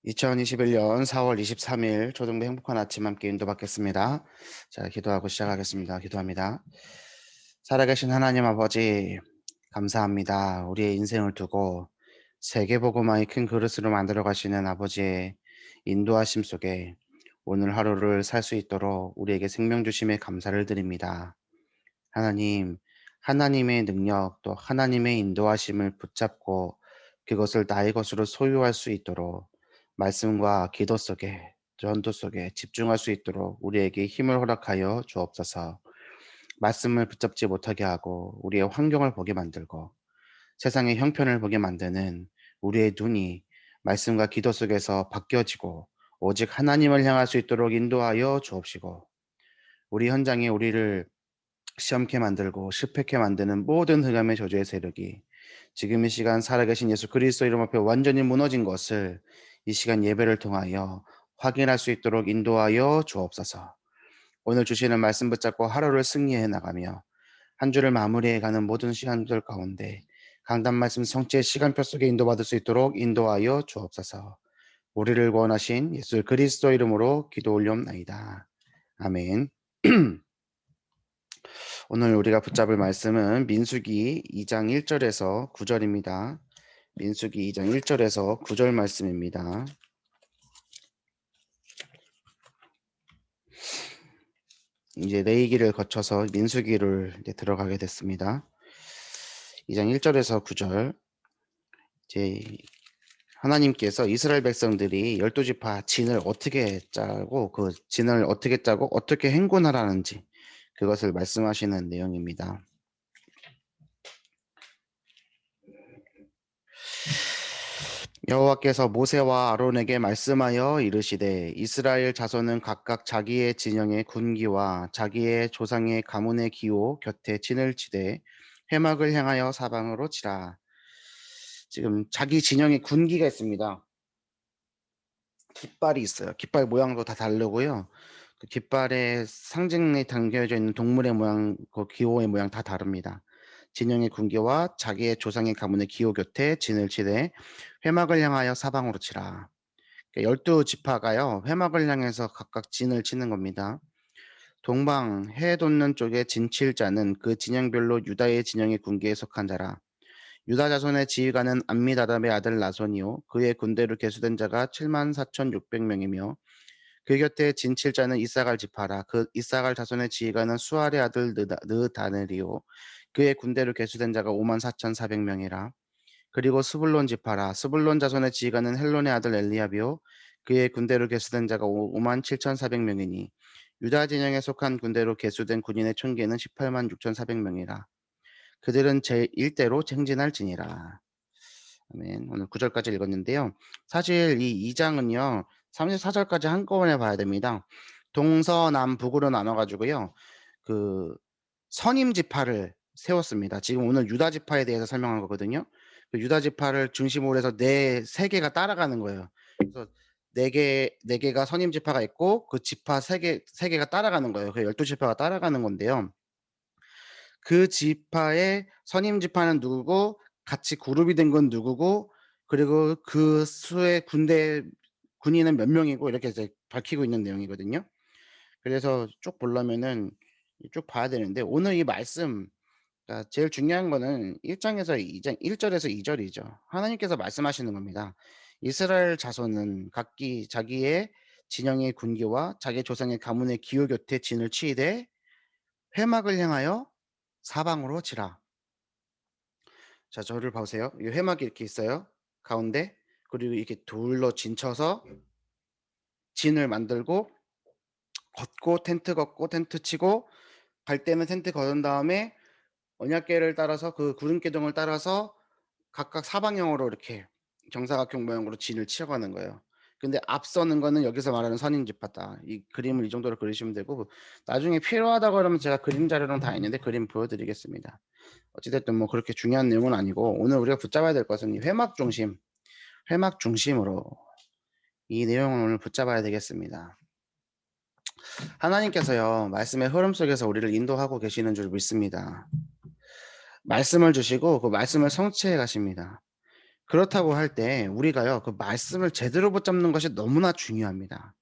2021년 4월 23일 초등부 행복한 아침 함께 인도받겠습니다. 자, 기도하고 시작하겠습니다. 기도합니다. 살아계신 하나님 아버지, 감사합니다. 우리의 인생을 두고 세계복음화의 큰 그릇으로 만들어 가시는 아버지의 인도하심 속에 오늘 하루를 살 수 있도록 우리에게 생명 주심에 감사를 드립니다. 하나님, 하나님의 능력 또 하나님의 인도하심을 붙잡고 그것을 나의 것으로 소유할 수 있도록 말씀과 기도 속에 전도 속에 집중할 수 있도록 우리에게 힘을 허락하여 주옵소서. 말씀을 붙잡지 못하게 하고 우리의 환경을 보게 만들고 세상의 형편을 보게 만드는 우리의 눈이 말씀과 기도 속에서 바뀌어지고 오직 하나님을 향할 수 있도록 인도하여 주옵시고 우리 현장에 우리를 시험케 만들고 실패케 만드는 모든 흑암의 저주의 세력이 지금 이 시간 살아계신 예수 그리스도 이름 앞에 완전히 무너진 것을 이 시간 예배를 통하여 확인할 수 있도록 인도하여 주옵소서. 오늘 주시는 말씀 붙잡고 하루를 승리해 나가며 한 주를 마무리해 가는 모든 시간들 가운데 강단 말씀 성취의 시간표 속에 인도받을 수 있도록 인도하여 주옵소서. 우리를 구원하신 예수 그리스도 이름으로 기도 올려옵나이다. 아멘. 오늘 우리가 붙잡을 말씀은 민수기 2장 1절에서 9절입니다. 민수기 2장 1절에서 9절 말씀입니다. 이제 레위기를 거쳐서 민수기를 이제 들어가게 됐습니다. 2장 1절에서 9절. 이제 하나님께서 이스라엘 백성들이 12지파 진을 어떻게 짜고 그 진을 어떻게 짜고 어떻게 행군하라는지 그것을 말씀하시는 내용입니다. 여호와께서 모세와 아론에게 말씀하여 이르시되 이스라엘 자손은 각각 자기의 진영의 군기와 자기의 조상의 가문의 기호 곁에 진을 치되 회막을 향하여 사방으로 치라. 지금 자기 진영의 군기가 있습니다. 깃발이 있어요. 깃발 모양도 다 다르고요. 그 깃발에 상징이 담겨져 있는 동물의 모양, 그 기호의 모양 다 다릅니다. 진영의 군기와 자기의 조상의 가문의 기호 곁에 진을 치되 회막을 향하여 사방으로 치라. 12지파가요. 회막을 향해서 각각 진을 치는 겁니다. 동방 해 돋는 쪽에 진칠 자는 그 진영별로 유다의 진영의 군기에 속한 자라. 유다 자손의 지휘관은 암미다답의 아들 나손이요 그의 군대로 계수된 자가 74,600명이며 그 곁에 진칠 자는 이사갈 지파라. 그 이사갈 자손의 지휘관은 수알의 아들 느다넬이요 그의 군대로 계수된 자가 54,400명이라. 그리고 스불론 지파라. 스불론 자손의 지휘관은 헬론의 아들 엘리압이요 그의 군대로 계수된 자가 57,400명이니 유다 진영에 속한 군대로 계수된 군인의 총계는 186,400명이라. 그들은 제1대로 행진할지니라. 아멘. 오늘 9절까지 읽었는데요. 사실 이 2장은요. 34절까지 한꺼번에 봐야 됩니다. 동서남북으로 나눠 가지고요. 그 선임 지파를 세웠습니다. 지금 오늘 유다 지파에 대해서 설명한 거거든요. 그 유다 지파를 중심으로 해서 세 개가 따라가는 거예요. 그래서 네 개가 선임 지파가 있고 그 지파 세 개가 따라가는 거예요. 그 12지파가 따라가는 건데요. 그 지파의 선임 지파는 누구고 같이 그룹이 된 건 누구고 그리고 그 수의 군인은 몇 명이고 이렇게 이제 밝히고 있는 내용이거든요. 그래서 쭉 보려면은 쭉 봐야 되는데 오늘 이 말씀 그러니까 제일 중요한 거는 1장에서 2장 1절에서 2절이죠. 하나님께서 말씀하시는 겁니다. 이스라엘 자손은 각기 자기의 진영의 군기와 자기 조상의 가문의 기호 곁에 진을 치되 회막을 향하여 사방으로 치라. 자, 저를 보세요. 이 회막이 이렇게 있어요. 가운데. 그리고 이렇게 돌로 진쳐서 진을 만들고 걷고 텐트 걷고 텐트 치고 갈 때는 텐트 거둔 다음에 언약궤를 따라서 그 구름기둥을 따라서 각각 사방형으로 이렇게 정사각형 모양으로 진을 치어가는 거예요. 근데 앞서는 거는 여기서 말하는 선임지파다. 이 그림을 이 정도로 그리시면 되고 나중에 필요하다 그러면 제가 그림 자료랑 다 있는데 그림 보여드리겠습니다. 어찌됐든 뭐 그렇게 중요한 내용은 아니고 오늘 우리가 붙잡아야 될 것은 이 회막 중심으로 이 내용을 오늘 붙잡아야 되겠습니다. 하나님께서요 말씀의 흐름 속에서 우리를 인도하고 계시는 줄 믿습니다. 말씀을 주시고 그 말씀을 성취해 가십니다. 그렇다고 할 때 우리가요 그 말씀을 제대로 붙잡는 것이 너무나 중요합니다.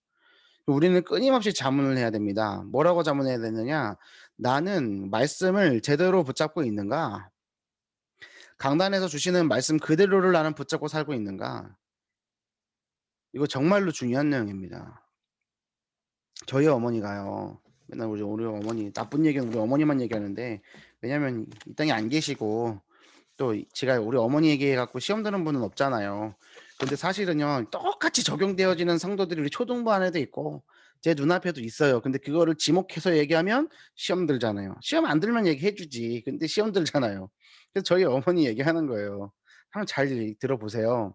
우리는 끊임없이 자문을 해야 됩니다. 뭐라고 자문해야 되느냐? '나는 말씀을 제대로 붙잡고 있는가? 강단에서 주시는 말씀 그대로를 나는 붙잡고 살고 있는가?' 이거 정말로 중요한 내용입니다. 저희 어머니가요. 맨날 우리 어머니 나쁜 얘기는 우리 어머니만 얘기하는데, 왜냐면 이 땅에 안 계시고 또 제가 우리 어머니 얘기해 갖고 시험 드는 분은 없잖아요. 근데 사실은요 똑같이 적용되어지는 성도들이 우리 초등부 안에도 있고 제 눈앞에도 있어요. 근데 그거를 지목해서 얘기하면 시험 들잖아요. 시험 안 들면 얘기해 주지. 근데 시험 들잖아요. 그래서 저희 어머니 얘기하는 거예요. 한번 잘 들어보세요.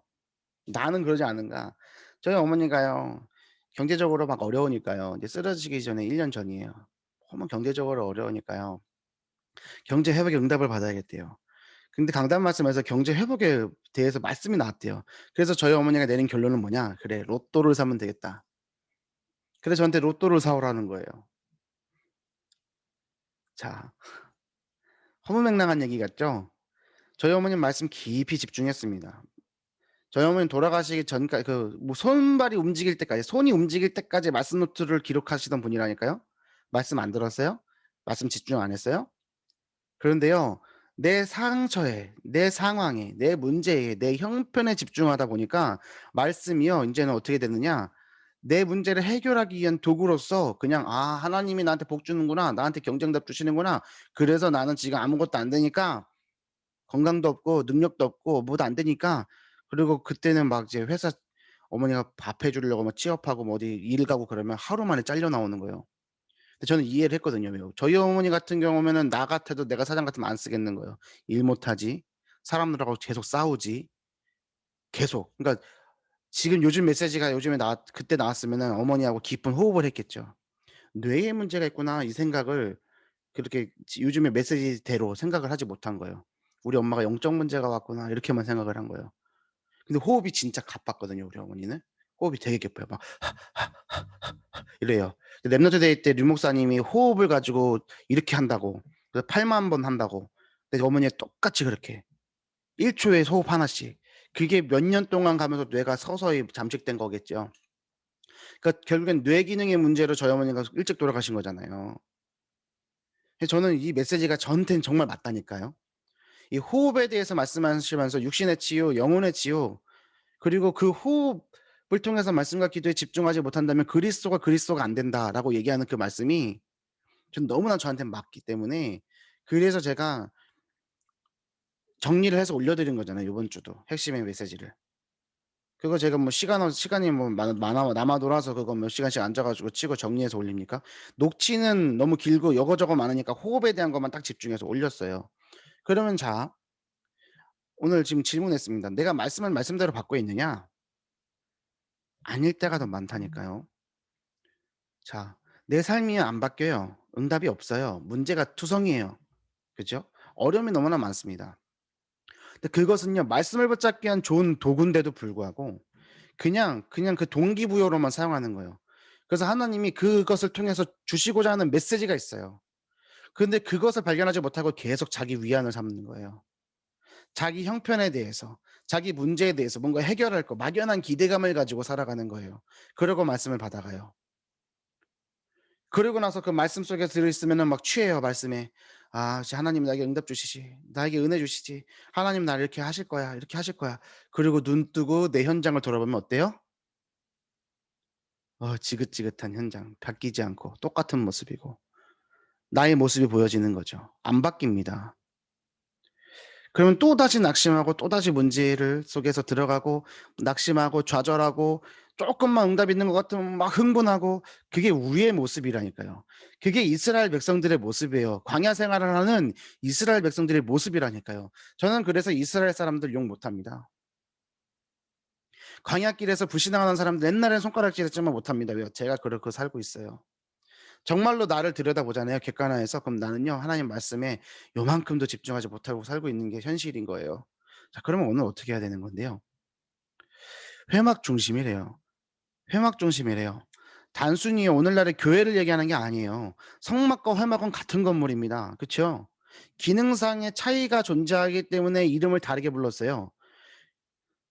나는 그러지 않은가. 저희 어머니가요 경제적으로 막 어려우니까요. 이제 쓰러지기 전에 1년 전이에요. 너무 경제적으로 어려우니까요. 경제 회복의 응답을 받아야겠대요. 근데 강단 말씀에서 경제 회복에 대해서 말씀이 나왔대요. 그래서 저희 어머니가 내린 결론은 뭐냐? "그래, 로또를 사면 되겠다." 그래서 저한테 로또를 사 오라는 거예요. 자, 허무맹랑한 얘기 같죠? 저희 어머님 말씀 깊이 집중했습니다. 저희 어머니는 돌아가시기 전까 그 뭐 손발이 움직일 때까지, 손이 움직일 때까지 말씀 노트를 기록하시던 분이라니까요. 말씀 안 들었어요? 말씀 집중 안 했어요? 그런데요. 내 상처에, 내 상황에, 내 문제에, 내 형편에 집중하다 보니까 말씀이요 인제는 어떻게 됐느냐. 내 문제를 해결하기 위한 도구로서 그냥 '아 하나님이 나한테 복 주는구나. 나한테 경쟁답 주시는구나. 그래서 나는 지금 아무것도 안 되니까 건강도 없고 능력도 없고 뭐도 안 되니까.' 그리고 그때는 막 이제 회사 어머니가 밥 해 주려고 막 취업하고 뭐 어디 일 가고 그러면 하루 만에 잘려 나오는 거예요. 근데 저는 이해를 했거든요 매우. 저희 어머니 같은 경우면은 나 같아도 내가 사장 같으면 안 쓰겠는 거예요. 일 못하지, 사람들하고 계속 싸우지, 계속. 그러니까 지금 요즘 메시지가 요즘에 나왔 그때 나왔으면은 어머니하고 깊은 호흡을 했겠죠. '뇌에 문제가 있구나.' 이 생각을 그렇게 요즘에 메시지대로 생각을 하지 못한 거예요. '우리 엄마가 영적 문제가 왔구나.' 이렇게만 생각을 한 거예요. 근데 호흡이 진짜 가빴거든요 우리 어머니는. 호흡이 되게 깊어요. 막 이래요. 랩노트 데이 때 류 목사님이 호흡을 가지고 이렇게 한다고. 그래서 8만 번 한다고. 근데 어머니가 똑같이 그렇게 1 초에 호흡 하나씩. 그게 몇 년 동안 가면서 뇌가 서서히 잠식된 거겠죠. 그러니까 결국엔 뇌 기능의 문제로 저희 어머니가 일찍 돌아가신 거잖아요. 그래서 저는 이 메시지가 저한테는 정말 맞다니까요. 이 호흡에 대해서 말씀하시면서 육신의 치유, 영혼의 치유, 그리고 그 호흡을 통해서 말씀과 기도에 집중하지 못한다면 그리스도가 안 된다라고 얘기하는 그 말씀이 전 너무나 저한테는 맞기 때문에, 그래서 제가 정리를 해서 올려 드린 거잖아요, 요번 주도 핵심의 메시지를. 그거 제가 뭐 시간이 뭐 많아 남아 돌아서 그거 몇 시간씩 앉아 가지고 치고 정리해서 올립니까? 녹취는 너무 길고 여거저거 많으니까 호흡에 대한 것만 딱 집중해서 올렸어요. 그러면 자, 오늘 지금 질문했습니다. "내가 말씀을 말씀대로 받고 있느냐?" 아닐 때가 더 많다니까요. 자, 내 삶이 안 바뀌어요. 응답이 없어요. 문제가 투성이에요. 그죠? 어려움이 너무나 많습니다. 근데 그것은요 말씀을 붙잡기 위한 좋은 도구인데도 불구하고 그냥 그 동기부여로만 사용하는 거예요. 그래서 하나님이 그것을 통해서 주시고자 하는 메시지가 있어요. 근데 그것을 발견하지 못하고 계속 자기 위안을 삼는 거예요. 자기 형편에 대해서, 자기 문제에 대해서 뭔가 해결할 거 막연한 기대감을 가지고 살아가는 거예요. 그러고 말씀을 받아가요. 그러고 나서 그 말씀 속에 들어 있으면은 막 취해요 말씀에. '아 씨 하나님 나에게 응답 주시지. 나에게 은혜 주시지. 하나님 나를 이렇게 하실 거야. 이렇게 하실 거야.' 그리고 눈 뜨고 내 현장을 돌아보면 어때요? 지긋지긋한 현장. 바뀌지 않고 똑같은 모습이고 나의 모습이 보여지는 거죠. 안 바뀝니다. 그러면 또다시 낙심하고 또다시 문제를 속에서 들어가고 낙심하고 좌절하고 쪼끔만 응답 있는 것 같으면 막 흥분하고, 그게 우리의 모습이라니까요. 그게 이스라엘 백성들의 모습이에요. 광야 생활을 하는 이스라엘 백성들의 모습이라니까요. 저는 그래서 이스라엘 사람들 욕 못합니다. 광야길에서 불신앙하는 사람들 옛날엔 손가락질했지만 못합니다. 왜요? 제가 그렇게 살고 있어요. 정말로 나를 들여다보잖아요 객관화해서. 그럼 나는요 하나님 말씀에 요만큼도 집중하지 못하고 살고 있는 게 현실인 거예요. 자, 그러면 오늘 어떻게 해야 되는 건데요. 회막 중심이래요. 회막 중심이래요. 단순히 오늘날의 교회를 얘기하는 게 아니에요. 성막과 회막은 같은 건물입니다. 그쵸? 기능상의 차이가 존재하기 때문에 이름을 다르게 불렀어요.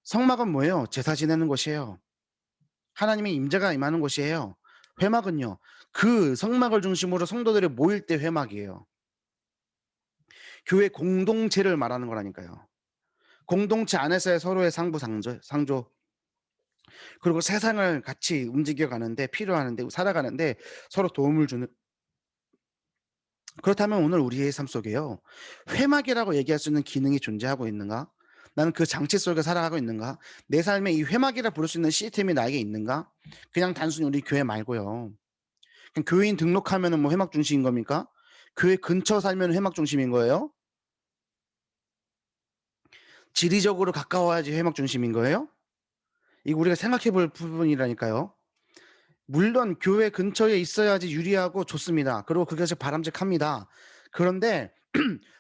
성막은 뭐예요? 제사 지내는 곳이에요. 하나님의 임재가 임하는 곳이에요. 회막은요. 그 성막을 중심으로 성도들이 모일 때 회막이에요. 교회 공동체를 말하는 거라니까요. 공동체 안에서의 서로의 상부 상조 그리고 세상을 같이 움직여 가는데 필요하는데 살아가는데 서로 도움을 주는 그렇다면 오늘 우리의 삶 속에요. 회막이라고 얘기할 수 있는 기능이 존재하고 있는가? 나는 그 장치 속에 살아가고 있는가? 내 삶에 이 회막이라 부를 수 있는 시스템이 나에게 있는가? 그냥 단순히 우리 교회 말고요. 그냥 교회인 등록하면은 뭐 회막 중심인 겁니까? 교회 근처 살면 회막 중심인 거예요? 지리적으로 가까워야지 회막 중심인 거예요? 이거 우리가 생각해 볼 부분이라니까요. 물론 교회 근처에 있어야지 유리하고 좋습니다. 그리고 그것이 바람직합니다. 그런데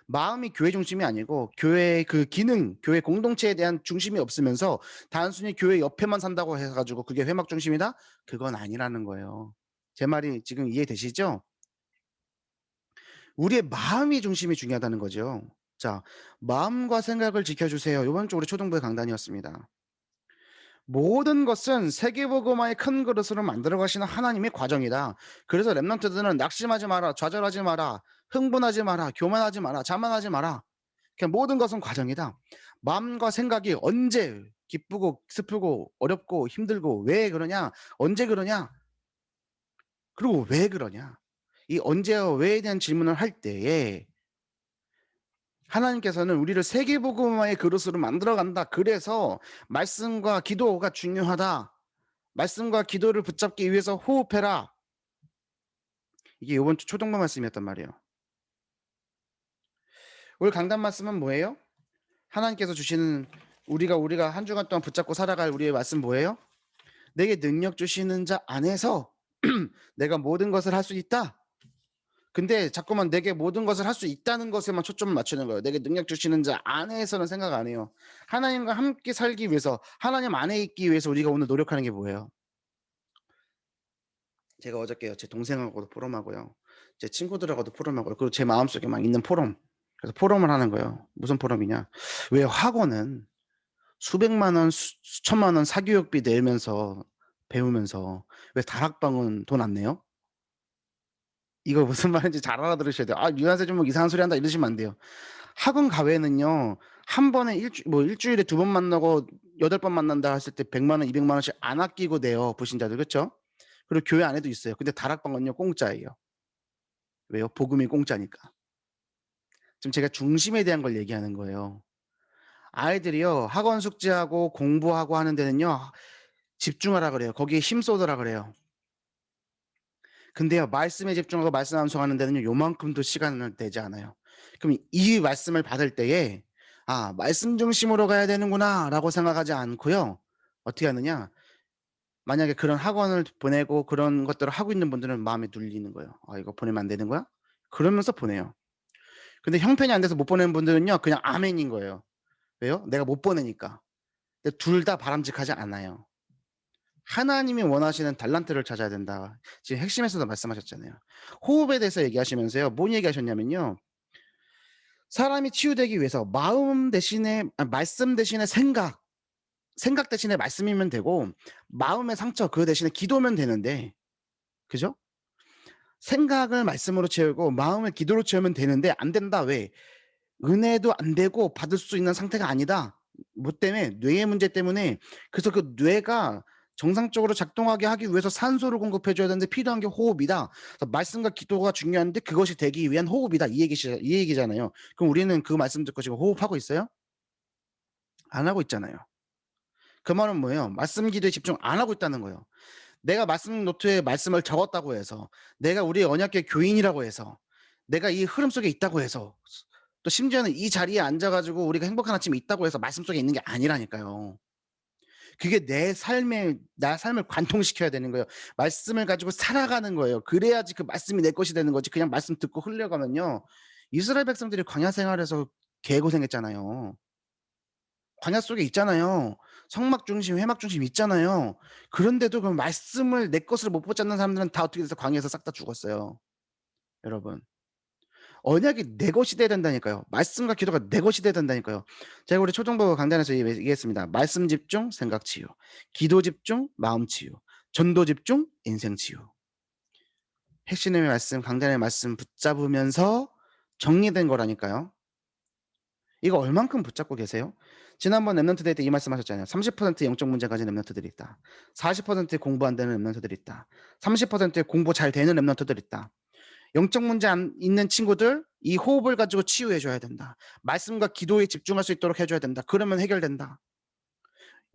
마음이 교회 중심이 아니고 교회의 그 기능, 교회 공동체에 대한 중심이 없으면서 단순히 교회 옆에만 산다고 해 가지고 그게 회막 중심이다? 그건 아니라는 거예요. 제 말이 지금 이해되시죠? 우리의 마음이 중심이 중요하다는 거죠. 자, 마음과 생각을 지켜주세요. 요번 주 우리 초등부의 강단이었습니다. 모든 것은 세계복음화의 큰 그릇으로 만들어 가시는 하나님의 과정이다. 그래서 렘넌트들은 낙심하지 마라, 좌절하지 마라, 흥분하지 마라, 교만하지 마라, 자만하지 마라. 그냥 모든 것은 과정이다. 마음과 생각이 언제 기쁘고 슬프고 어렵고 힘들고 왜 그러냐? 언제 그러냐? 그리고 왜 그러냐? 이 언제와 왜에 대한 질문을 할 때에 하나님께서는 우리를 세계복음화의 그릇으로 만들어 간다. 그래서 말씀과 기도가 중요하다. 말씀과 기도를 붙잡기 위해서 호흡해라. 이게 요번 주 초등부 말씀이었단 말이에요. 오늘 강단 말씀은 뭐예요? 하나님께서 주시는 우리가 한 주간 동안 붙잡고 살아갈 우리의 말씀 뭐예요? 내게 능력 주시는 자 안에서 내가 모든 것을 할 수 있다. 근데 자꾸만 내게 모든 것을 할 수 있다는 것에만 초점을 맞추는 거예요. 내게 능력 주시는 자 안에서는 생각 안 해요. 하나님과 함께 살기 위해서 하나님 안에 있기 위해서 우리가 오늘 노력하는 게 뭐예요? 제가 어저께요. 제 동생하고도 포럼하고요. 제 친구들하고도 포럼하고요. 그리고 제 마음속에 막 있는 포럼. 그래서 포럼을 하는 거예요. 무슨 포럼이냐? 왜 학원은 수백만 원, 수천만 원 사교육비 내면서 배우면서 왜 다락방은 돈 안 내요? 이거 무슨 말인지 잘 알아들으셔야 돼요. "아 유한세 좀 뭐 이상한 소리 한다." 이러시면 안 돼요. 학원 가외는요. 한 번에 일 주일에 2번 만나고 8번 만난다 했을 때 100만 원, 200만 원씩 안 아끼고 내요, 불신자들. 그쵸? 그리고 교회 안에도 있어요. 근데 다락방은요 공짜예요. 왜요? 복음이 공짜니까. 지금 제가 중심에 대한 걸 얘기하는 거예요. 아이들이요. 학원 숙제하고 공부하고 하는 데는요. 집중하라 그래요. 거기에 힘 쏟으라 그래요. 근데요. 말씀에 집중하고 말씀 암송하는 데는요. 요만큼도 시간을 내지 않아요. 그럼 이 말씀을 받을 때에 '아 말씀 중심으로 가야 되는구나.'라고 생각하지 않고요. 어떻게 하느냐. 만약에 그런 학원을 보내고 그런 것들을 하고 있는 분들은 마음에 눌리는 거예요. '아 이거 보내면 안 되는 거야?' 그러면서 보내요. 근데 형편이 안 돼서 못 보내는 분들은요. 그냥 아멘인 거예요. 왜요? 내가 못 보내니까. 근데 둘 다 바람직하지 않아요. 하나님이 원하시는 달란트를 찾아야 된다. 지금 핵심에서도 말씀하셨잖아요. 호흡에 대해서 얘기하시면서요. 뭔 얘기하셨냐면요. 사람이 치유되기 위해서 마음 대신에 말씀 대신에 생각 대신에 말씀이면 되고 마음의 상처 그 대신에 기도면 되는데 그죠? 생각을 말씀으로 채우고 마음을 기도로 채우면 되는데 안 된다. 왜? 은혜도 안 되고 받을 수 있는 상태가 아니다. 뭐 때문에? 뇌의 문제 때문에. 그래서 그 뇌가 정상적으로 작동하게 하기 위해서 산소를 공급해 줘야 되는데 필요한 게 호흡이다. 그래서 말씀과 기도가 중요한데 그것이 되기 위한 호흡이다. 이 얘기잖아요. 그럼 우리는 그 말씀 듣고 지금 호흡하고 있어요? 안 하고 있잖아요. 그 말은 뭐예요? 말씀 기도에 집중 안 하고 있다는 거예요. 내가 말씀 노트에 말씀을 적었다고 해서 내가 우리 언약계 교인이라고 해서 내가 이 흐름 속에 있다고 해서 또 심지어는 이 자리에 앉아 가지고 우리가 행복한 아침이 있다고 해서 말씀 속에 있는 게 아니라니까요. 그게 나 삶을 관통시켜야 되는 거예요. 말씀을 가지고 살아가는 거예요. 그래야지 그 말씀이 내 것이 되는 거지. 그냥 말씀 듣고 흘려가면요. 이스라엘 백성들이 광야 생활에서 개고생했잖아요. 광야 속에 있잖아요. 성막 중심, 회막 중심 있잖아요. 그런데도 그 말씀을 내 것으로 못 붙잡는 사람들은 다 어떻게 돼서 광야에서 싹 다 죽었어요. 여러분. 언약이 내 것이 돼야 된다니까요. 말씀과 기도가 내 것이 돼야 된다니까요. 제가 우리 초중부 강단에서 얘기했습니다. 말씀 집중, 생각 치유. 기도 집중, 마음 치유. 전도 집중, 인생 치유. 핵심의 말씀, 강단의 말씀 붙잡으면서 정리된 거라니까요. 이거 얼만큼 붙잡고 계세요? 지난번 랩넌트 데이 때 이 말씀하셨잖아요. 30% 영적 문제 가진 랩넌트들이 있다. 40% 공부 안 되는 랩넌트들이 있다. 30% 공부 잘 되는 랩넌트들이 있다. 영적 문제 안 있는 친구들 이 호흡을 가지고 치유해 줘야 된다. 말씀과 기도에 집중할 수 있도록 해줘야 된다. 그러면 해결된다.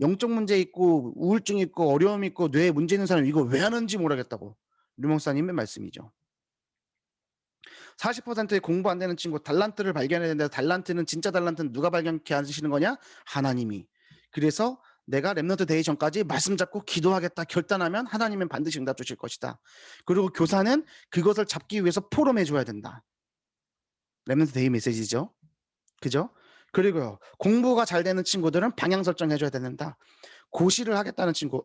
영적 문제 있고 우울증 있고 어려움 있고 뇌에 문제 있는 사람 이거 왜 하는지 모르겠다고. 류목사님의 말씀이죠. 40%의 공부 안 되는 친구 달란트를 발견해야 되는데 달란트는 진짜 달란트는 누가 발견케 하시는 거냐? 하나님이. 그래서 내가 랩넌트 데이 전까지 말씀 잡고 기도하겠다 결단하면 하나님은 반드시 응답 주실 것이다. 그리고 교사는 그것을 잡기 위해서 포럼해 줘야 된다. 랩넌트 데이 메시지죠. 그죠? 그리고요. 공부가 잘 되는 친구들은 방향 설정해 줘야 된다. 고시를 하겠다는 친구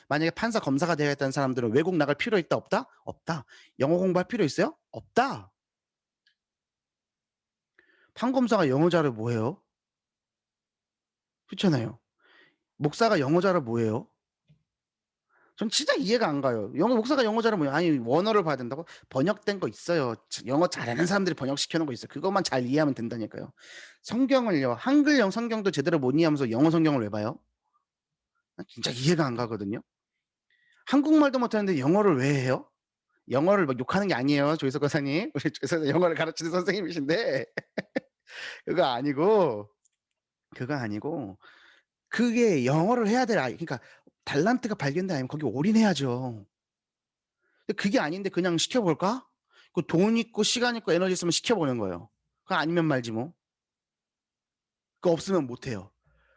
만약에 판사 검사가 되겠다는 사람들은 외국 나갈 필요 있다 없다? 없다. 영어 공부할 필요 있어요? 없다. 판검사가 영어 잘을 뭐해요? 그렇잖아요. 목사가 영어 잘을 뭐해요? 전 진짜 이해가 안 가요. 목사가 영어 잘하면 뭐야? 아니 원어를 봐야 된다고? 번역된 거 있어요. 영어 잘하는 사람들이 번역시켜 놓은 거 있어요. 그것만 잘 이해하면 된다니까요. 성경을요. 한글형 성경도 제대로 못 이해하면서 영어 성경을 왜 봐요? 진짜 이해가 안 가거든요. 한국말도 못하는데 영어를 왜 해요? 영어를 막 욕하는 게 아니에요. 조희석 권사님. 우리 조희석 영어를 가르치는 선생님이신데 그거 아니고 그거 아니고 그게 영어를 해야 될 아이 그러니까 달란트가 발견된 아이면 거기 올인해야죠. 근데 그게 아닌데 그냥 시켜볼까? 그 돈 있고 시간 있고 에너지 있으면 시켜보는 거예요. 그거 아니면 말지 뭐. 그거 없으면 못해요.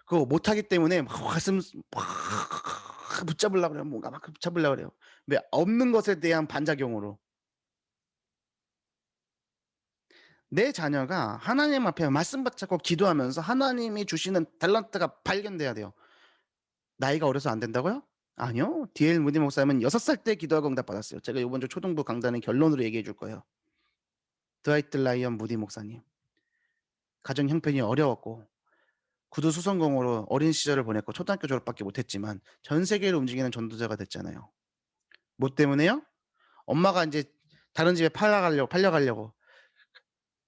그거 못하기 때문에 막 가슴 막 붙잡으려고 그래요. 뭔가 막 붙잡으려고 그래요. 왜? 없는 것에 대한 반작용으로. 내 자녀가 하나님 앞에 말씀 붙잡고 기도하면서 하나님이 주시는 달란트가 발견돼야 돼요. 나이가 어려서 안 된다고요? 아니요. D.L. 무디 목사님은 6살 때 기도하고 응답 받았어요. 제가 이번 주 초등부 강단의 결론으로 얘기해 줄 거예요. 드와이트 라이언 무디 목사님. 가정 형편이 어려웠고 구두 수성공으로 어린 시절을 보냈고 초등학교 졸업밖에 못했지만 전 세계를 움직이는 전도자가 됐잖아요. 뭐 때문에요? 엄마가 이제 다른 집에 팔려가려고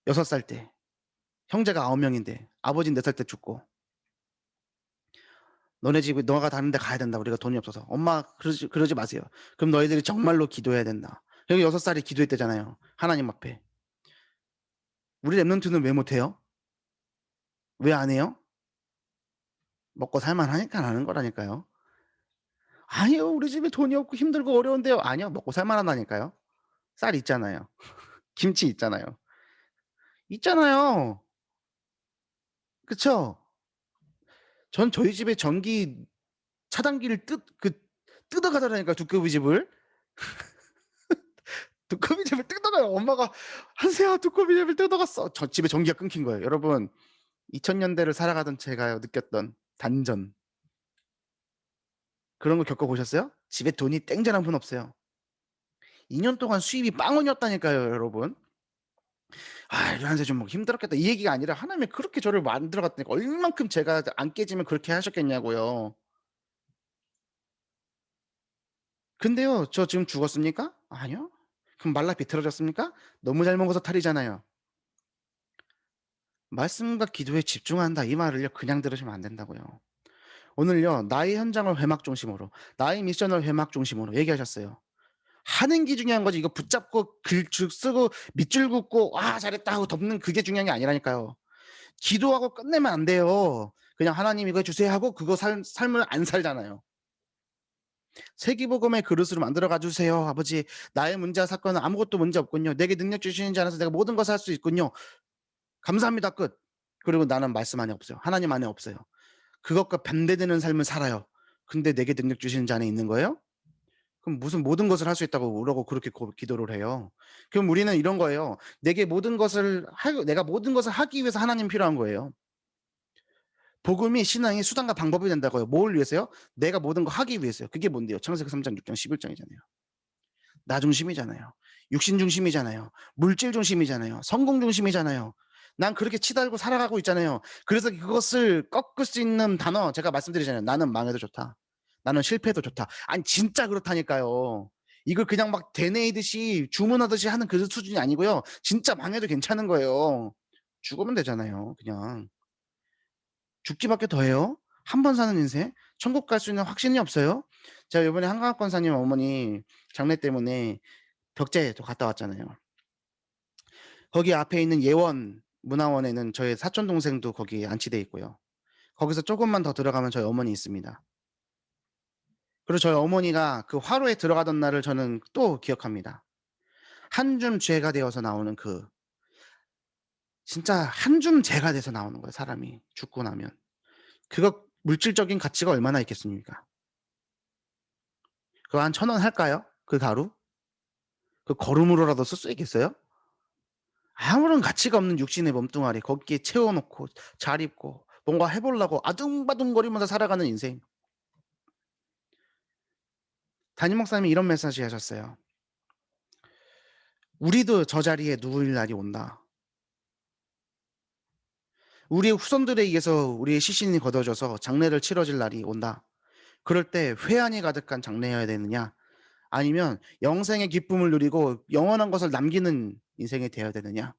6살 때 형제가 9명인데 아버지는 4살 때 죽고 너네 집에 너가 다른 데 가야 된다. 우리가 돈이 없어서. 엄마 그러지 마세요. 그럼 너희들이 정말로 기도해야 된다. 여기 6살이 기도했대잖아요. 하나님 앞에. 우리 랩런트는 왜 못해요? 왜 안 해요? 먹고 살만하니까 안 하는 거라니까요. 아니요. 우리 집에 돈이 없고 힘들고 어려운데요. 아니요. 먹고 살만하다니까요. 쌀 있잖아요. 김치 있잖아요. 있잖아요. 그쵸? 전 저희 집에 전기 차단기를 뜯어가더라니까 두꺼비 집을. 두꺼비 집을 뜯어가요. 엄마가 한세야 두꺼비 집을 뜯어갔어. 저 집에 전기가 끊긴 거예요. 여러분 2000년대를 살아가던 제가 느꼈던 단전. 그런 거 겪어보셨어요? 집에 돈이 땡전 한 푼 없어요. 2년 동안 수입이 빵원이었다니까요, 여러분. 아, 요한세 좀 뭐 힘들었겠다. 이 얘기가 아니라 하나님이 그렇게 저를 만들어갔다니까 얼만큼 제가 안 깨지면 그렇게 하셨겠냐고요. 근데요, 저 지금 죽었습니까? 아니요. 그럼 말라 비틀어졌습니까? 너무 잘 먹어서 탈이잖아요. 말씀과 기도에 집중한다 이 말을요 그냥 들으시면 안 된다고요. 오늘요 나의 현장을 회막 중심으로 나의 미션을 회막 중심으로 얘기하셨어요. 하는 게 중요한 거지 이거 붙잡고 글 쓰고 밑줄 긋고 와 잘했다 하고 덮는 그게 중요한 게 아니라니까요. 기도하고 끝내면 안 돼요. 그냥 하나님 이거 주세요 하고 그거 삶을 안 살잖아요. 세기복음의 그릇으로 만들어 가주세요. 아버지 나의 문제와 사건은 아무것도 문제 없군요. 내게 능력 주시는 지 않아서 내가 모든 것을 할 수 있군요. 감사합니다 끝. 그리고 나는 말씀 안에 없어요. 하나님 안에 없어요. 그것과 반대되는 삶을 살아요. 근데 내게 능력 주시는 자 안에 있는 거예요? 그럼 무슨 모든 것을 할 수 있다고 그러고 그렇게 기도를 해요. 그럼 우리는 이런 거예요. 내가 모든 것을 하기 위해서 하나님 필요한 거예요. 복음이 신앙의 수단과 방법이 된다고요. 뭘 위해서요? 내가 모든 거 하기 위해서요. 그게 뭔데요? 창세기 3장 6장 11장이잖아요. 나 중심이잖아요. 육신 중심이잖아요. 물질 중심이잖아요. 성공 중심이잖아요. 난 그렇게 치달고 살아가고 있잖아요. 그래서 그것을 꺾을 수 있는 단어 제가 말씀드리잖아요. 나는 망해도 좋다. 나는 실패해도 좋다. 아니 진짜 그렇다니까요. 이걸 그냥 막 되뇌이듯이 주문하듯이 하는 그 수준이 아니고요. 진짜 망해도 괜찮은 거예요. 죽으면 되잖아요, 그냥. 죽기밖에 더해요? 한 번 사는 인생? 천국 갈 수 있는 확신이 없어요? 제가 요번에 한강학 권사님 어머니 장례 때문에 벽제도 갔다 왔잖아요. 거기 앞에 있는 예원 문화원에는 저희 사촌 동생도 거기 안치돼 있고요. 거기서 조금만 더 들어가면 저희 어머니 있습니다. 그리고 저희 어머니가 그 화로에 들어가던 날을 저는 또 기억합니다. 한 줌 죄가 되어서 나오는 그 진짜 한 줌 죄가 돼서 나오는 거예요, 사람이 죽고 나면. 그거 물질적인 가치가 얼마나 있겠습니까? 그거 한 1,000원 할까요? 그 가루? 그 거름으로라도 쓸 수 있겠어요? 아무런 가치가 없는 육신의 몸뚱아리 거기에 채워 놓고 잘 입고 뭔가 해 보려고 아둥바둥거리면서 살아가는 인생. 담임 목사님이 이런 메시지 하셨어요. "우리도 저 자리에 누울 날이 온다. 우리의 후손들에 의해서 우리의 시신이 거둬져서 장례를 치러질 날이 온다. 그럴 때 회한이 가득한 장례여야 되느냐 아니면 영생의 기쁨을 누리고 영원한 것을 남기는 인생이 되어야 되느냐.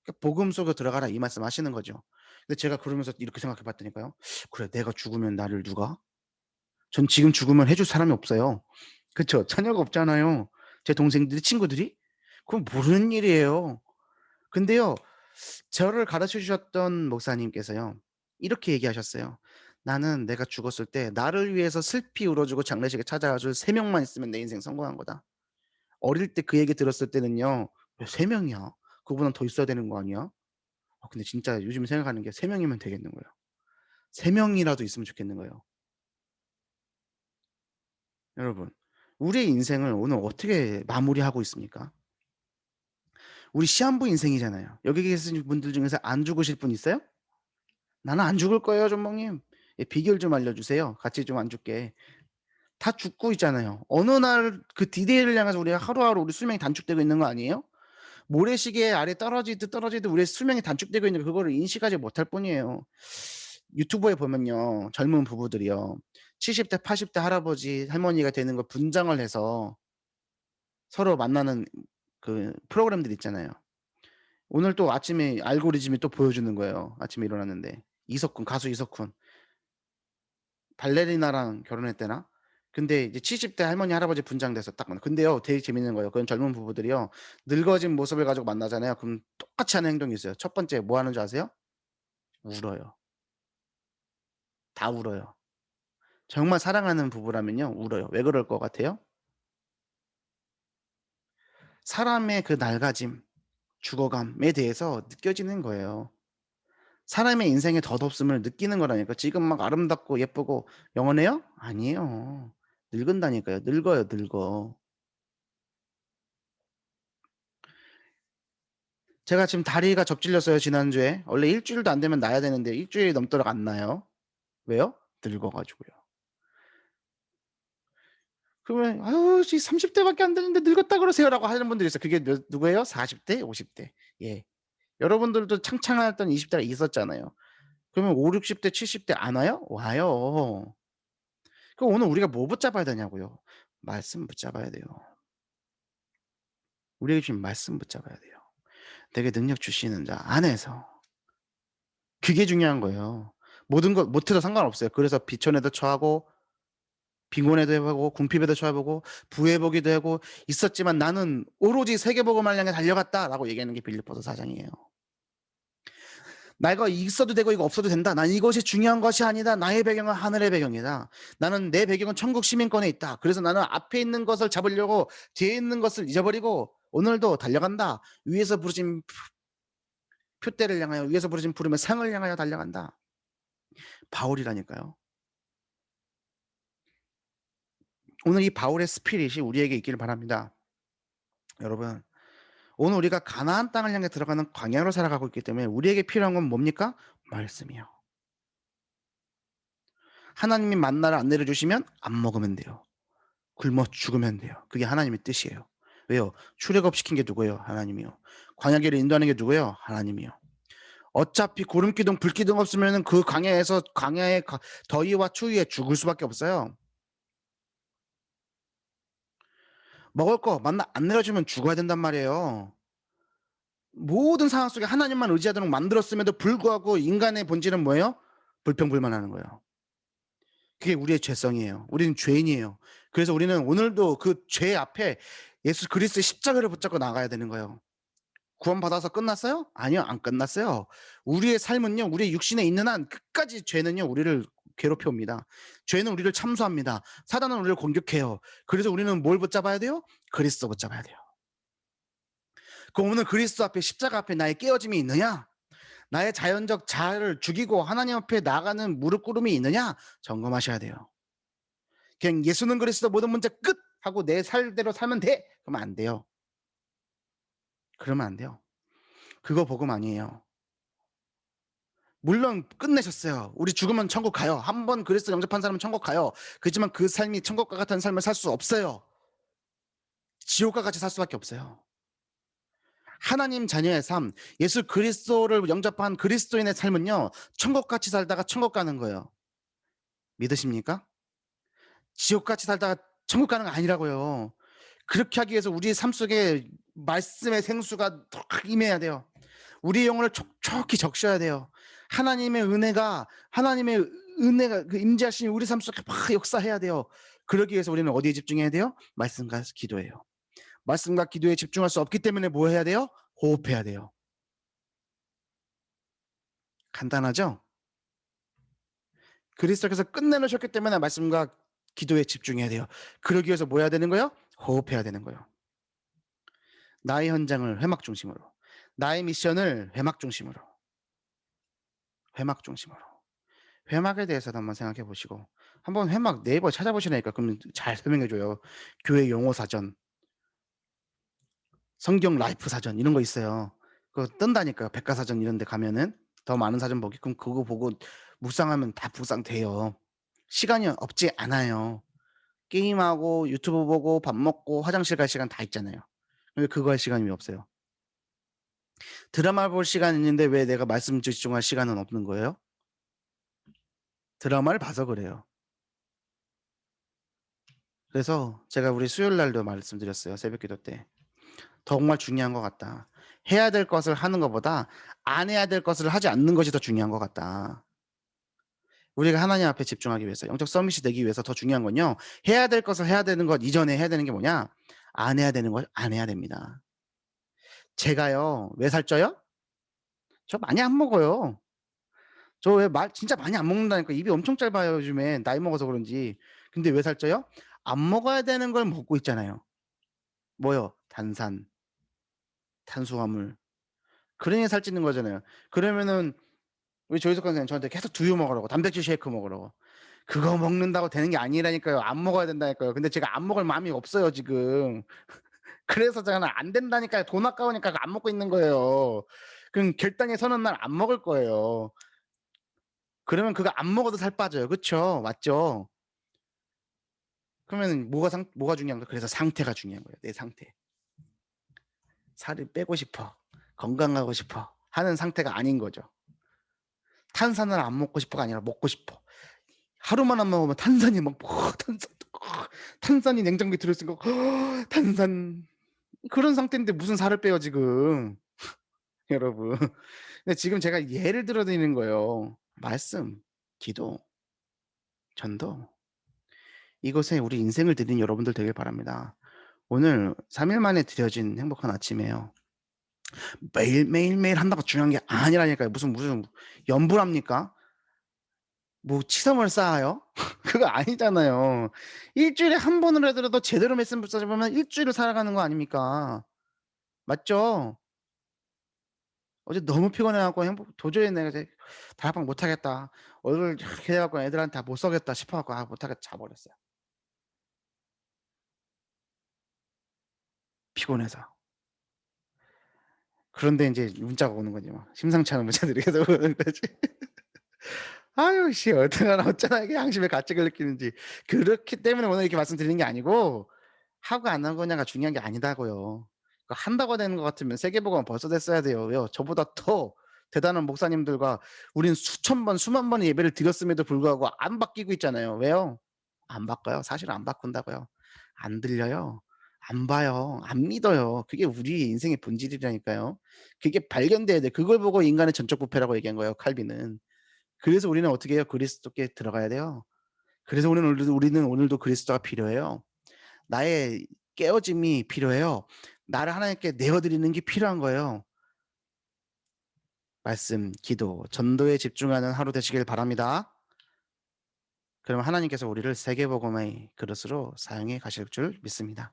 그 복음 속에 들어가라 이 말씀하시는 거죠. 근데 제가 그러면서 이렇게 생각해 봤다니까요. 그래 내가 죽으면 나를 누가? 전 지금 죽으면 해줄 사람이 없어요. 그쵸? 자녀가 없잖아요. 제 동생들이 친구들이. 그건 모르는 일이에요. 근데요. 저를 가르쳐 주셨던 목사님께서요. 이렇게 얘기하셨어요. "나는 내가 죽었을 때 나를 위해서 슬피 울어 주고 장례식에 찾아와 줄 3 명만 있으면 내 인생 성공한 거다." 어릴 때 그 얘기 들었을 때는요. "왜 3 명이야? 그거보단 더 있어야 되는 거 아니야?" 근데 진짜 요즘 생각하는 게 3 명이면 되겠는 거예요. 3 명이라도 있으면 좋겠는 거예요. 여러분 우리의 인생을 오늘 어떻게 마무리하고 있습니까? 우리 시한부 인생이잖아요. 여기 계신 분들 중에서 안 죽으실 분 있어요? "나는 안 죽을 거예요 전몽님." 예 비결 좀 알려주세요. 같이 좀 안 죽게. 다 죽고 있잖아요. 어느 날 그 디데이를 향해서 우리가 하루하루 우리 수명이 단축되고 있는 거 아니에요? 모래시계 아래 떨어지듯 떨어지듯 우리의 수명이 단축되고 있는 그거를 인식하지 못할 뿐이에요. 유튜브에 보면요. 젊은 부부들이요. 70대 80대 할아버지 할머니가 되는 걸 분장을 해서 서로 만나는 그 프로그램들 있잖아요. 오늘 또 아침에 알고리즘이 또 보여주는 거예요. 아침에 일어났는데. 이석훈 가수 이석훈 발레리나랑 결혼했대나? 근데 이제 70대 할머니 할아버지 분장돼서 딱 만나 근데요 되게 재밌는 거예요. 그런 젊은 부부들이요. 늙어진 모습을 가지고 만나잖아요. 그럼 똑같이 하는 행동이 있어요. 첫 번째 뭐 하는 줄 아세요? 울어요. 다 울어요. 정말 사랑하는 부부라면요 울어요. 왜 그럴 것 같아요? 사람의 그 낡아짐, 죽어감에 대해서 느껴지는 거예요. 사람의 인생의 덧없음을 느끼는 거라니까. 지금 막 아름답고 예쁘고 영원해요? 아니에요. 늙은다니까요. 늙어요, 늙어. 제가 지금 다리가 접질렸어요, 지난주에. 원래 일 주일도 안 되면 나야 되는데 일 주일이 넘도록 안 나요. 왜요? 늙어 가지고요. 그러면 "아유 지 30 대밖에 안 되는데 늙었다 그러세요."라고 하는 분들이 있어요. 그게 누구예요? 40 대, 50 대. 예. 여러분들도 창창했던 20 대가 있었잖아요. 그러면 50-60 대, 70대 안 와요? 와요. 그럼 오늘 우리가 뭐 붙잡아야 되냐고요. 말씀 붙잡아야 돼요. 우리에게 주신 말씀 붙잡아야 돼요. 내게 능력 주시는 자 안에서. 그게 중요한 거예요. 모든 것 못해도 상관없어요. 그래서 비천에도 처하고 빈곤에도 해 보고 궁핍에도 처해 보고 부해보기도 하고 있었지만 나는 오로지 세계복음을 향해 달려갔다라고 얘기하는 게 빌립보서 4 장이에요. 내가 있어도 되고 이거 없어도 된다. 난 이것이 중요한 것이 아니다. 나의 배경은 하늘의 배경이다. 나는 내 배경은 천국 시민권에 있다. 그래서 나는 앞에 있는 것을 잡으려고 뒤에 있는 것을 잊어버리고 오늘도 달려간다. 위에서 부르신 표대를 향하여 위에서 부르신 부름의 상을 향하여 달려간다. 바울이라니까요. 오늘 이 바울의 스피릿이 우리에게 있기를 바랍니다. 여러분 오늘 우리가 가나안 땅을 향해 들어가는 광야로 살아가고 있기 때문에 우리에게 필요한 건 뭡니까? 말씀이요. 하나님이 만나를 안 내려 주시면 안 먹으면 돼요. 굶어 죽으면 돼요. 그게 하나님의 뜻이에요. 왜요? 출애굽시킨 게 누구예요? 하나님이요. 광야길을 인도하는 게 누구예요? 하나님이요. 어차피 구름기둥 불기둥 없으면은 그 광야에서 광야의 더위와 추위에 죽을 수밖에 없어요. 먹을 거 만나 안 내려주면 죽어야 된단 말이에요. 모든 상황 속에 하나님만 의지하도록 만들었음에도 불구하고 인간의 본질은 뭐예요? 불평불만하는 거예요. 그게 우리의 죄성이에요. 우리는 죄인이에요. 그래서 우리는 오늘도 그 죄 앞에 예수 그리스도의 십자가를 붙잡고 나가야 되는 거예요. 구원받아서 끝났어요? 아니요. 안 끝났어요. 우리의 삶은요. 우리의 육신에 있는 한 끝까지 죄는요. 우리를 괴롭혀옵니다. 죄는 우리를 참수합니다. 사단은 우리를 공격해요. 그래서 우리는 뭘 붙잡아야 돼요? 그리스도 붙잡아야 돼요. 그럼 오늘 그리스도 앞에 십자가 앞에 나의 깨어짐이 있느냐? 나의 자연적 자아를 죽이고 하나님 앞에 나가는 무릎 꿇음이 있느냐? 점검하셔야 돼요. 그냥 예수는 그리스도 모든 문제 끝 하고 내 살대로 살면 돼. 그러면 안 돼요. 그러면 안 돼요. 그거 복음 아니에요. 물론 끝내셨어요. 우리 죽으면 천국 가요. 한 번 그리스도 영접한 사람은 천국 가요. 그렇지만 그 삶이 천국과 같은 삶을 살 수 없어요. 지옥과 같이 살 수밖에 없어요. 하나님 자녀의 삶, 예수 그리스도를 영접한 그리스도인의 삶은요. 천국같이 살다가 천국 가는 거예요. 믿으십니까? 지옥같이 살다가 천국 가는 거 아니라고요. 그렇게 하기 위해서 우리의 삶 속에 말씀의 생수가 더 임해야 돼요. 우리의 영혼을 촉촉히 적셔야 돼요. 하나님의 은혜가 그 임재하심이 우리 삶 속에 막 역사해야 돼요. 그러기 위해서 우리는 어디에 집중해야 돼요? 말씀과 기도예요. 말씀과 기도에 집중할 수 없기 때문에 뭐 해야 돼요? 호흡해야 돼요. 간단하죠? 그리스도께서 끝내놓으셨기 때문에 말씀과 기도에 집중해야 돼요. 그러기 위해서 뭐 해야 되는 거예요? 호흡해야 되는 거예요. 나의 현장을 회막 중심으로, 나의 미션을 회막 중심으로, 회막 중심으로. 회막에 대해서도 한번 생각해 보시고 한번 회막 네이버 찾아보시라니까. 그러면 잘 설명해 줘요. 교회 용어 사전, 성경 라이프 사전 이런 거 있어요. 그거 뜬다니까요. 백과사전 이런 데 가면은 더 많은 사전 보기. 그럼 그거 보고 묵상하면 다 묵상돼요. 시간이 없지 않아요. 게임하고 유튜브 보고 밥 먹고 화장실 갈 시간 다 있잖아요. 근데 그거 할 시간이 왜 없어요? 드라마 볼 시간 있는데 왜 내가 말씀 집중할 시간은 없는 거예요? 드라마를 봐서 그래요. 그래서 제가 우리 수요일 날도 말씀드렸어요. 새벽기도 때. 정말 중요한 것 같다. 해야 될 것을 하는 것보다 안 해야 될 것을 하지 않는 것이 더 중요한 것 같다. 우리가 하나님 앞에 집중하기 위해서 영적 서밋이 되기 위해서 더 중요한 건요. 해야 될 것을 해야 되는 것 이전에 해야 되는 게 뭐냐? 안 해야 되는 걸 안 해야 됩니다. 제가요. 왜 살쪄요? 저 많이 안 먹어요. 저 왜 말 진짜 많이 안 먹는다니까. 입이 엄청 짧아요 요즘에. 나이 먹어서 그런지. 근데 왜 살쪄요? 안 먹어야 되는 걸 먹고 있잖아요. 뭐요? 탄산, 탄수화물. 그러니 살찌는 거잖아요. 그러면은 우리 조희석 선생님 저한테 계속 두유 먹으라고 단백질 쉐이크 먹으라고. 그거 먹는다고 되는 게 아니라니까요. 안 먹어야 된다니까요. 근데 제가 안 먹을 마음이 없어요 지금. 그래서 저는 안 된다니까요. 돈 아까우니까 안 먹고 있는 거예요. 그럼 결단에 서는 날 안 먹을 거예요. 그러면 그거 안 먹어도 살 빠져요. 그쵸? 맞죠? 그러면은 뭐가 중요한가? 그래서 상태가 중요한 거예요. 내 상태. 살을 빼고 싶어. 건강하고 싶어. 하는 상태가 아닌 거죠. 탄산을 안 먹고 싶어가 아니라 먹고 싶어. 하루만 안 먹으면 탄산이 막 탄산이 냉장고에 들어있으니까 탄산 그런 상태인데 무슨 살을 빼요 지금. 여러분. 근데 지금 제가 예를 들어 드리는 거예요. 말씀, 기도, 전도 이것에 우리 인생을 드린 여러분들 되길 바랍니다. 오늘 3일 만에 드려진 행복한 아침이에요. 매일매일 한다고 중요한 게 아니라니까요. 무슨 연불합니까? 뭐 치성을 쌓아요? 그거 아니잖아요. 일 주일에 한 번을 하더라도 제대로 말씀 붙잡으면 일 주일을 살아가는 거 아닙니까? 맞죠? 어제 너무 피곤해 갖고 도저히 내가 이제 다락방 못 하겠다. 얼굴 이렇게 해 갖고 애들한테 다 못 쏘겠다 싶어 갖고 못 하겠다 자 버렸어요. 피곤해서. 그런데 인제 문자가 오는 거지 막. 심상치 않은 문자들이 계속 오는 거지. 아유 씨 어떡하나 어쩌나 이게 양심의 가책을 느끼는지. 그렇기 때문에 오늘 이렇게 말씀드리는 게 아니고 하고 안 하느냐가 중요한 게 아니다고요. 그 한다고 되는 것 같으면 세계복음은 벌써 됐어야 돼요. 왜요? 저보다 더 대단한 목사님들과 우린 수천 번 수만 번의 예배를 드렸음에도 불구하고 안 바뀌고 있잖아요. 왜요? 안 바꿔요. 사실 안 바꾼다고요. 안 들려요. 안 봐요. 안 믿어요. 그게 우리 인생의 본질이라니까요. 그게 발견돼야 돼. 그걸 보고 인간의 전적 부패라고 얘기한 거예요, 칼빈은. 그래서 우리는 어떻게 해요? 그리스도께 들어가야 돼요. 그래서 우리는 오늘도 그리스도가 필요해요. 나의 깨어짐이 필요해요. 나를 하나님께 내어 드리는 게 필요한 거예요. 말씀, 기도, 전도에 집중하는 하루 되시길 바랍니다. 그럼 하나님께서 우리를 세계복음의 그릇으로 사용해 가실 줄 믿습니다.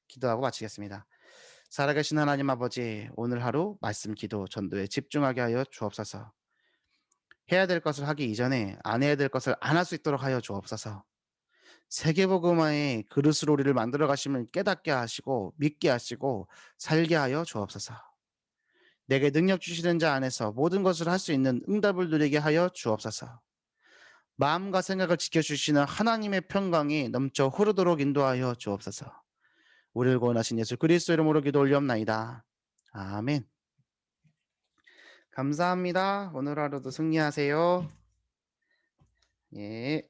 기도하고 마치겠습니다. 살아계신 하나님 아버지, 오늘 하루 말씀, 기도, 전도에 집중하게 하여 주옵소서. 해야 될 것을 하기 이전에 안 해야 될 것을 안 할 수 있도록 하여 주옵소서. 세계복음화의 그릇으로 우리를 만들어 가심을 깨닫게 하시고 믿게 하시고 살게 하여 주옵소서. 내게 능력 주시는 자 안에서 모든 것을 할 수 있는 응답을 누리게 하여 주옵소서. 마음과 생각을 지켜주시는 하나님의 평강이 넘쳐 흐르도록 인도하여 주옵소서. 우리를 구원하신 예수 그리스도 이름으로 기도 올리옵나이다. 아멘. 감사합니다. 오늘 하루도 승리하세요. 예.